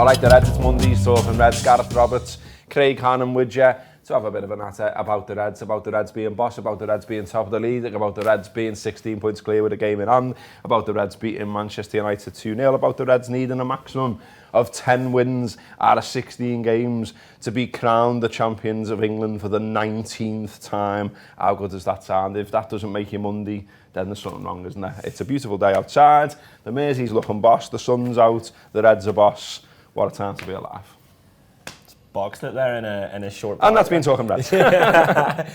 like the Reds, it's Mondays, talking Reds, Gareth Roberts, Craig Hannan with you, to have a bit of a natter about the Reds being boss, about the Reds being top of the league, about the Reds being 16 points clear with a game in hand, about the Reds beating Manchester United 2-0, about the Reds needing a maximum of 10 wins out of 16 games to be crowned the champions of England for the 19th time. How good does that sound? If that doesn't make you Monday, then there's something wrong, isn't there? It's a beautiful day outside, the Mersey's looking boss, the sun's out, the Reds are boss. What a time to be alive. Boxed it there in a short. And that's been talking Reds. I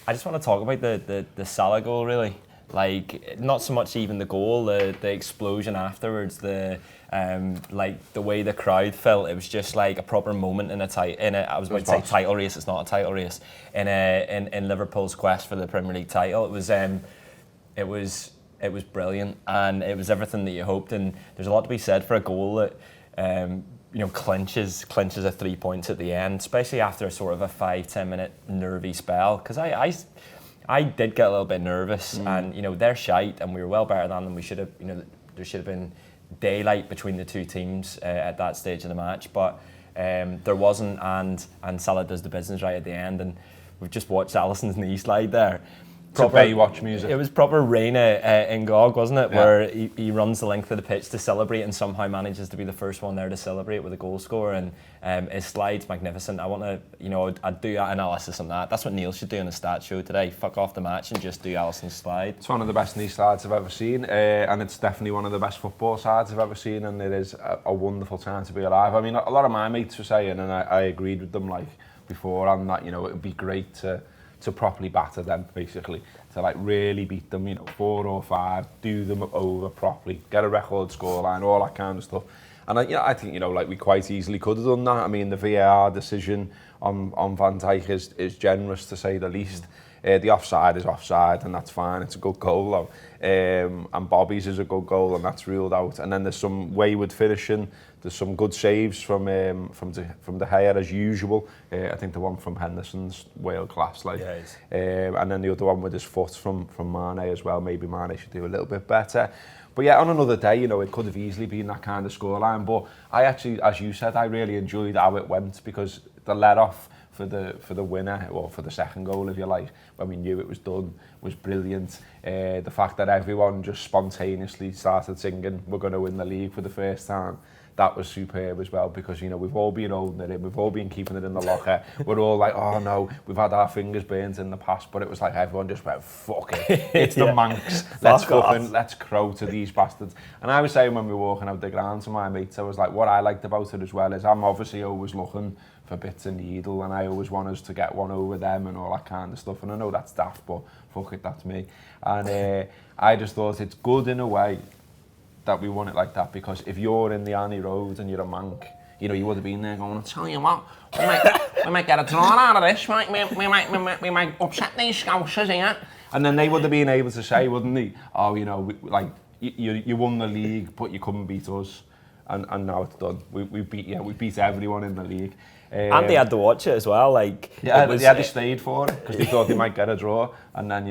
just want to talk about the Salah goal, really. Like, not so much even the goal, the explosion afterwards, the way the crowd felt. It was just like a proper moment in I was about to say title race. It's not a title race. In Liverpool's quest for the Premier League title. It was brilliant, and it was everything that you hoped. And there's a lot to be said for a goal that clinches a 3 points at the end, especially after a sort of a 5-10 minute nervy spell. Because I did get a little bit nervous, and they're shite, and we were well better than them. We should have, there should have been daylight between the two teams at that stage of the match, but there wasn't, and Salah does the business right at the end, and we've just watched Alisson's knee slide there. Proper Baywatch music. It was proper Reina in Gog, wasn't it? Yeah. Where he runs the length of the pitch to celebrate and somehow manages to be the first one there to celebrate with a goal score. And his slide's magnificent. I want to, I'd do analysis on that. That's what Neil should do in the stat show today. Fuck off the match and just do Alisson's slide. It's one of the best knee slides I've ever seen, and it's definitely one of the best football sides I've ever seen, and it is a wonderful time to be alive. I mean, a lot of my mates were saying, and I agreed with them like before, and that, it would be great to properly batter them, basically, to like really beat them, 4 or 5, do them over properly, get a record scoreline, all that kind of stuff. And I think we quite easily could have done that. I mean, the VAR decision on Van Dijk is generous, to say the least. The offside is offside, and that's fine. It's a good goal, though. And Bobby's is a good goal, and that's ruled out. And then there's some wayward finishing. There's some good saves from De Gea, as usual. I think the one from Henderson's world class, and then the other one with his foot from Mane as well. Maybe Mane should do a little bit better. But yeah, on another day, it could have easily been that kind of scoreline. But I actually, as you said, I really enjoyed how it went, because the let-off for the winner, or for the second goal, if you like, when we knew it was done, was brilliant. The fact that everyone just spontaneously started singing, "We're going to win the league for the first time," that was superb as well, because we've all been holding it in, we've all been keeping it in the locker. We're all like, oh no, we've had our fingers burnt in the past, but it was like everyone just went, fuck it, it's the Manx, let's crow to these bastards. And I was saying when we were walking out the ground to my mates, I was like, what I liked about it as well is I'm obviously always looking for bits of needle, and I always want us to get one over them and all that kind of stuff, and I know that's daft, but fuck it, that's me. And I just thought it's good in a way that we won it like that, because if you're in the Annie Road and you're a Manc, you would have been there going, I'll tell you what, we might get a draw out of this, we might upset these Scousers here. And then they would have been able to say, wouldn't they, oh, you won the league, but you couldn't beat us. And now it's done. We beat everyone in the league. And they had to watch it as well. They stayed for it, because they thought they might get a draw. And then,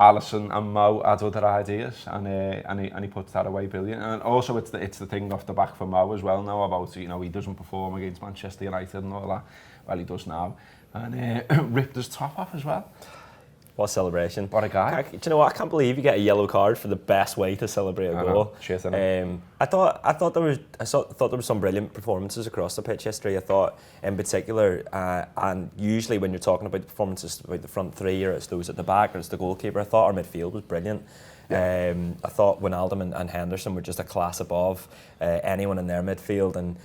Alisson and Mo had other ideas, and he puts that away brilliant. And also it's the thing off the back for Mo as well now about, he doesn't perform against Manchester United and all that. Well, he does now. And ripped his top off as well. What celebration. What a guy. Do you know what? I can't believe you get a yellow card for the best way to celebrate a goal. Shit, I thought there were some brilliant performances across the pitch history. I thought in particular, and usually when you're talking about the performances about the front three, or it's those at the back, or it's the goalkeeper, I thought our midfield was brilliant. I thought Wijnaldum and Henderson were just a class above anyone in their midfield, and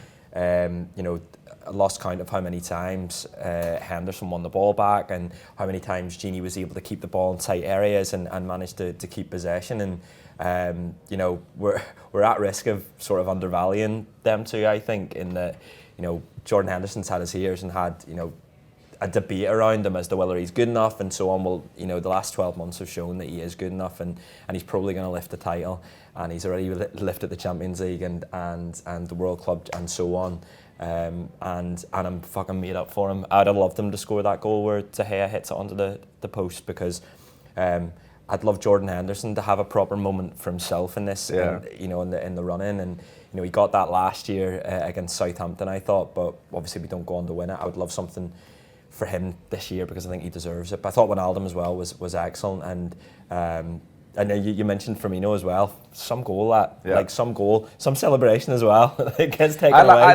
I lost count of how many times Henderson won the ball back, and how many times Gini was able to keep the ball in tight areas and managed to keep possession. And we're at risk of sort of undervaluing them too, I think, in that Jordan Henderson's had his years and had a debate around him as to whether he's good enough and so on. Well, the last 12 months have shown that he is good enough, and he's probably going to lift the title, and he's already lifted the Champions League and the World Club and so on. And I'm fucking made up for him. I'd have loved him to score that goal where De Gea hits it onto the post, because I'd love Jordan Henderson to have a proper moment for himself in this, in the run-in, and he got that last year against Southampton, I thought, but obviously we don't go on to win it. I would love something for him this year because I think he deserves it. But I thought Wijnaldum as well was excellent, and I know you mentioned Firmino as well. Some goal some celebration as well. It gets taken away. I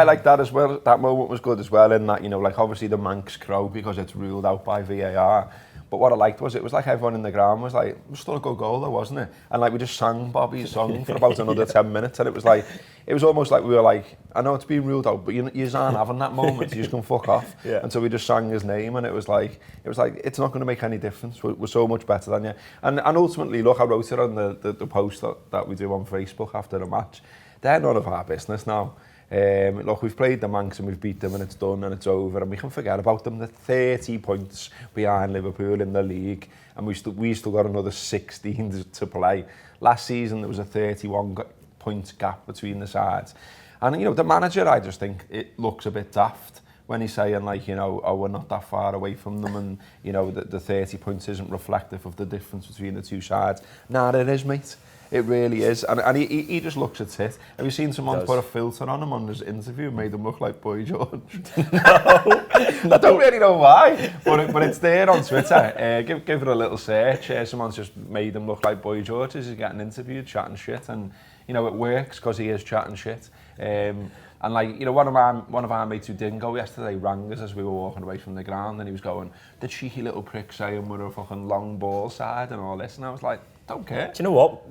liked that as well. That moment was good as well. In that, like obviously the Manx crow because it's ruled out by VAR. But what I liked was it was like everyone in the ground was like, it was still a good goal though, wasn't it? And like we just sang Bobby's song for about another 10 minutes, and it was almost like we were like, I know it's being ruled out, but you aren't having that moment. You just can fuck off. Yeah. And so we just sang his name, and it was like it's not going to make any difference. We're so much better than you. And ultimately, look, I wrote it on the post that we do on Facebook after the match. They're none of our business now. Look, we've played the Manx and we've beat them and it's done and it's over and we can forget about them. They're 30 points behind Liverpool in the league and we still got another 16 to play. Last season there was a 31 points gap between the sides. And the manager, I just think it looks a bit daft when he's saying oh, we're not that far away from them and the 30 points isn't reflective of the difference between the two sides. Nah, it is, mate. It really is, and he just looks at it. Have you seen someone put a filter on him on his interview and made him look like Boy George? No. I don't really know why, but it's there on Twitter. Give it a little search. Someone's just made him look like Boy George as he's getting interviewed, chatting shit, and it works because he is chatting shit. And one of our mates who didn't go yesterday rang us as we were walking away from the ground, and he was going, "The cheeky little prick saying we're a fucking long ball side and all this," and I was like, don't care. Do you know what?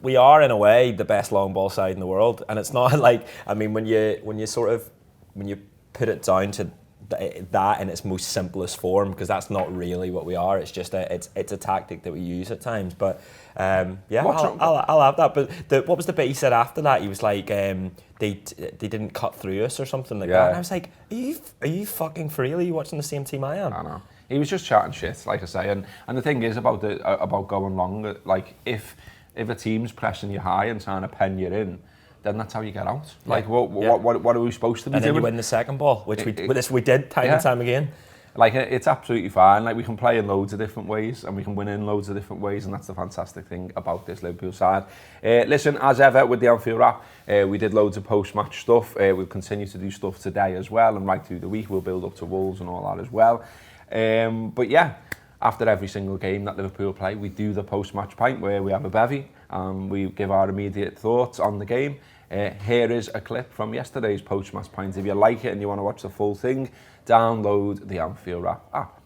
We are in a way the best long ball side in the world, and it's not like, I mean, when you put it down to that in its most simplest form, because that's not really what we are. It's just it's a tactic that we use at times. But I'll have that. But what was the bit he said after that? He was like, they didn't cut through us or something like that. And I was like, are you fucking for real? Are you watching the same team I am? I know. He was just chatting shit, like I say, and the thing is about going long. Like if a team's pressing you high and trying to pen you in, then that's how you get out. Like what are we supposed to be doing? And then you win the second ball, which we did time and time again. Like it's absolutely fine. Like we can play in loads of different ways and we can win in loads of different ways, and that's the fantastic thing about this Liverpool side. Listen, as ever with the Anfield wrap, we did loads of post-match stuff. We'll continue to do stuff today as well, and right through the week we'll build up to Wolves and all that as well. But yeah, after every single game that Liverpool play, we do the post-match pint where we have a bevy and we give our immediate thoughts on the game. Here is a clip from yesterday's post-match pint. If you like it and you want to watch the full thing, download the Anfield wrap app.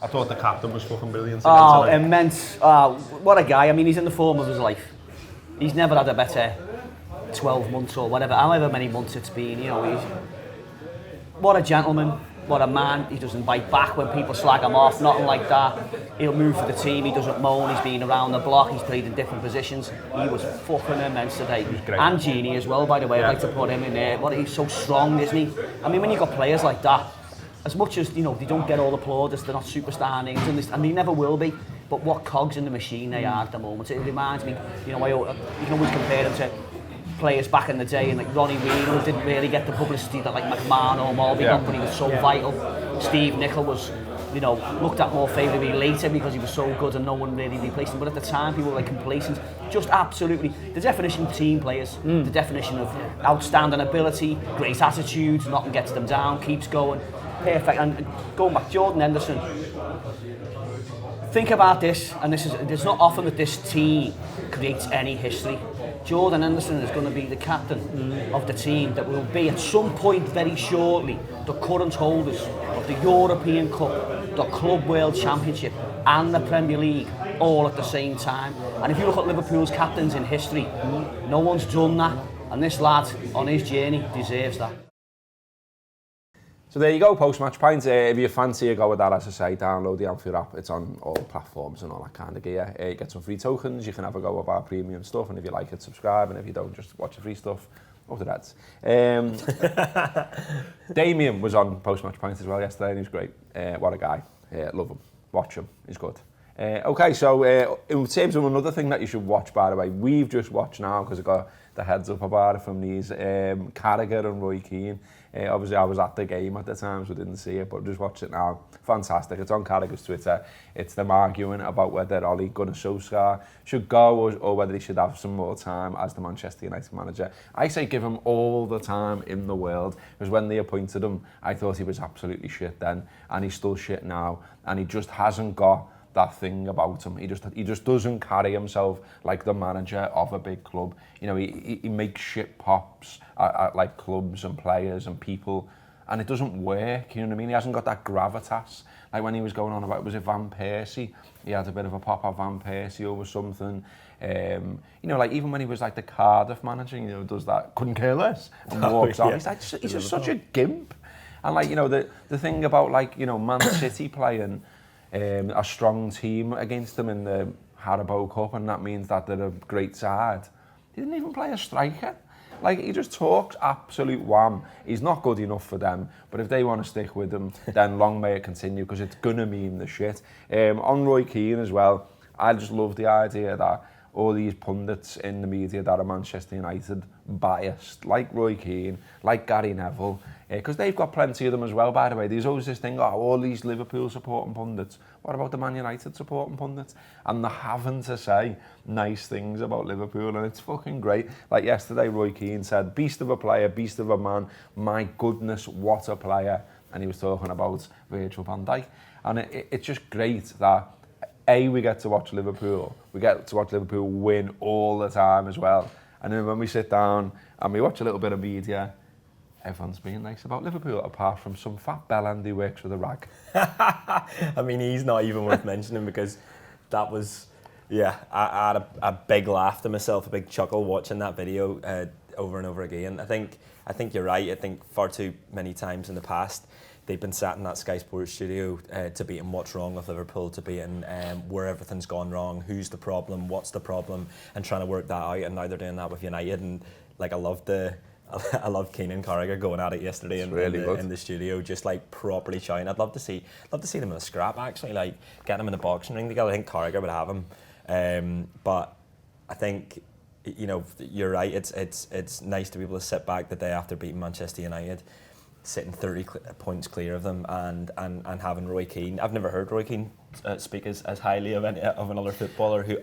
I thought the captain was fucking brilliant. Oh, immense. What a guy. I mean, he's in the form of his life. He's never had a better 12 months or whatever, however many months it's been. What a gentleman. What a man. He doesn't bite back when people slag him off, nothing like that. He'll move for the team, he doesn't moan, he's been around the block, he's played in different positions. He was fucking immense today. He was great. And Genie as well, by the way, I'd like to put him in there. He's so strong, isn't he? I mean, when you've got players like that, as much as, they don't get all the plaudits, they're not superstar names, and they never will be, but what cogs in the machine they are at the moment. It reminds me, you can always compare them to players back in the day, and like Ronnie Whelan didn't really get the publicity that like McMahon or Morby got, but he was so vital. Steve Nicol was, looked at more favourably later because he was so good and no one really replaced him. But at the time, people were like complacent. Just absolutely the definition of team players, the definition of outstanding ability, great attitudes, nothing gets them down, keeps going, perfect. And going back, Jordan Henderson. Think about this, and it's not often that this team creates any history. Jordan Henderson is going to be the captain of the team that will be at some point very shortly the current holders of the European Cup, the Club World Championship and the Premier League all at the same time. And if you look at Liverpool's captains in history, no one's done that, and this lad on his journey deserves that. So there you go, post-match pints. If you fancy a go with that, as I say, download the Anfield app. It's on all platforms and all that kind of gear. You get some free tokens, you can have a go with our premium stuff, and if you like it, subscribe, and if you don't, just watch the free stuff. Over the Reds. Damien was on post-match pints as well yesterday, and he was great. What a guy. Love him. Watch him. He's good. Okay, so in terms of another thing that you should watch, by the way, we've just watched now, because I got the heads up about it from these Carragher and Roy Keane. Obviously, I was at the game at the time, so I didn't see it, but just watch it now. Fantastic. It's on Carragher's Twitter. It's them arguing about whether Ole Gunnar Solskjaer should go or whether he should have some more time as the Manchester United manager. I say give him all the time in the world, because when they appointed him, I thought he was absolutely shit then, and he's still shit now, and he just hasn't got that thing about him. He just doesn't carry himself like the manager of a big club. You know, he makes shit pops at like clubs and players and people, and it doesn't work. You know what I mean? He hasn't got that gravitas. Like when he was going on about, was it Van Persie? He had a bit of a pop at Van Persie over something. You know, like even when he was like the Cardiff manager, you know, does that, couldn't care less, and walks on. He's like, he's just such a gimp. And like, you know, the thing about like, you know, Man City playing a strong team against them in the Haribo Cup, and that means that they're a great side. He didn't even play a striker. Like, he just talks absolute wham. He's not good enough for them, but if they want to stick with him, then long may it continue, because it's going to mean the shit. On Roy Keane as well, I just love the idea that all these pundits in the media that are Manchester United biased, like Roy Keane, like Gary Neville, because they've got plenty of them as well, by the way. There's always this thing, oh, all these Liverpool supporting pundits. What about the Man United supporting pundits? And they're having to say nice things about Liverpool, and it's fucking great. Like yesterday, Roy Keane said, beast of a player, beast of a man, my goodness, what a player. And he was talking about Virgil van Dijk. And it's just great that, A, we get to watch Liverpool. We get to watch Liverpool win all the time as well. And then when we sit down and we watch a little bit of media, everyone's being nice about Liverpool, apart from some fat bellend who works with a rag. I mean, he's not even worth mentioning, because that was, yeah, I had a big laugh to myself, a big chuckle watching that video over and over again. I think you're right. I think far too many times in the past, they've been sat in that Sky Sports studio debating what's wrong with Liverpool, debating where everything's gone wrong, who's the problem, what's the problem, and trying to work that out. And now they're doing that with United. And like, I love Keane and Carragher going at it yesterday in the studio, just like properly shouting. I'd love to see them in a scrap, actually, like getting them in the boxing ring together. I think Carragher would have him, but I think, you know, you're right. It's nice to be able to sit back the day after beating Manchester United, sitting 30 points clear of them, and having Roy Keane. I've never heard Roy Keane speak as highly of another footballer who,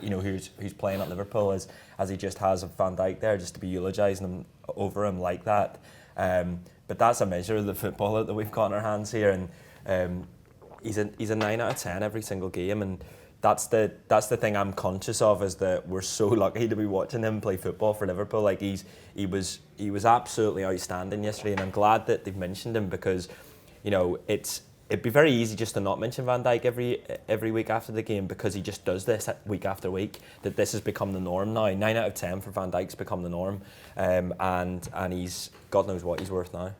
you know, who's playing at Liverpool as he just has of Van Dijk there, just to be eulogising him over him like that. But that's a measure of the footballer that we've got in our hands here, and he's a 9 out of 10 every single game, and that's the thing I'm conscious of, is that we're so lucky to be watching him play football for Liverpool. Like, he was absolutely outstanding yesterday, and I'm glad that they've mentioned him, because, you know, it'd be very easy just to not mention Van Dijk every week after the game, because he just does this week after week, that this has become the norm now. 9 out of 10 for Van Dijk's become the norm, and he's, God knows what he's worth now.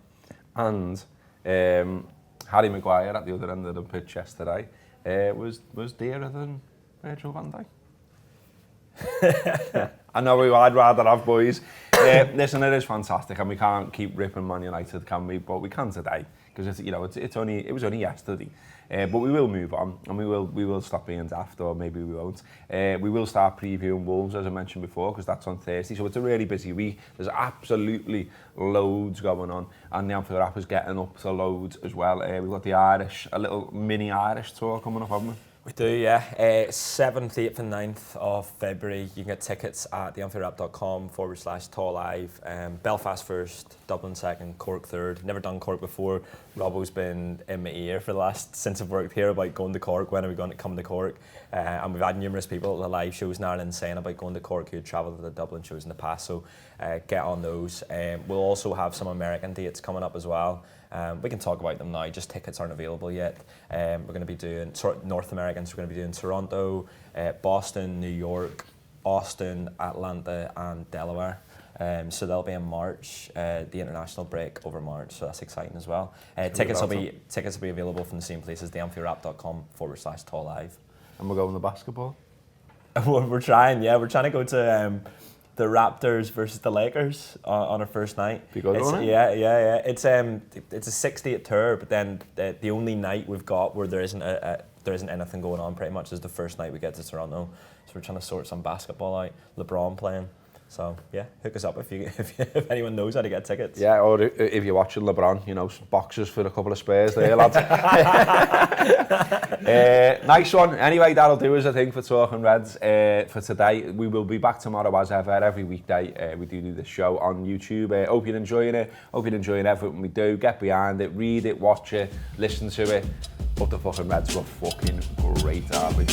And Harry Maguire at the other end of the pitch yesterday was dearer than Virgil van Dijk. I know I'd rather have, boys. Listen, it is fantastic, and we can't keep ripping Man United, can we? But we can today, because it was only yesterday. But we will move on, and we will stop being daft, or maybe we won't. We will start previewing Wolves, as I mentioned before, because that's on Thursday. So it's a really busy week. There's absolutely loads going on, and the Anfield app is getting up to loads as well. We've got a little mini Irish tour coming up, haven't we? We do, yeah. 7th, 8th and 9th of February. You can get tickets at theanfieldapp.com/tall live. Belfast first, Dublin second, Cork third. Never done Cork before. Robbo's been in my ear for the last, since I've worked here, about going to Cork. When are we going to come to Cork? And we've had numerous people at the live shows in Ireland saying about going to Cork who had travelled to the Dublin shows in the past. So get on those. We'll also have some American dates coming up as well. We can talk about them now, just tickets aren't available yet. We're going to be doing, North Americans, we're going to be doing Toronto, Boston, New York, Austin, Atlanta and Delaware. So they'll be in March, the international break over March, so that's exciting as well. Tickets will be available from the same places, theanfieldapp.com/tall live. And we're going to basketball? We're trying to go to the Raptors versus the Lakers on our first night. Be good, won't it? Yeah. It's a 6-date tour, but then the only night we've got where there isn't anything going on pretty much is the first night we get to Toronto. So we're trying to sort some basketball out. LeBron playing. So yeah, hook us up if anyone knows how to get tickets. Yeah, or if you're watching LeBron, you know, some boxes for a couple of spares there, lads. Nice one. Anyway, that'll do us, I think, for Talking Reds for today. We will be back tomorrow as ever, every weekday. We do this show on YouTube. Hope you're enjoying it. Hope you're enjoying everything we do. Get behind it, read it, watch it, listen to it. But the fucking Reds were fucking great, aren't we?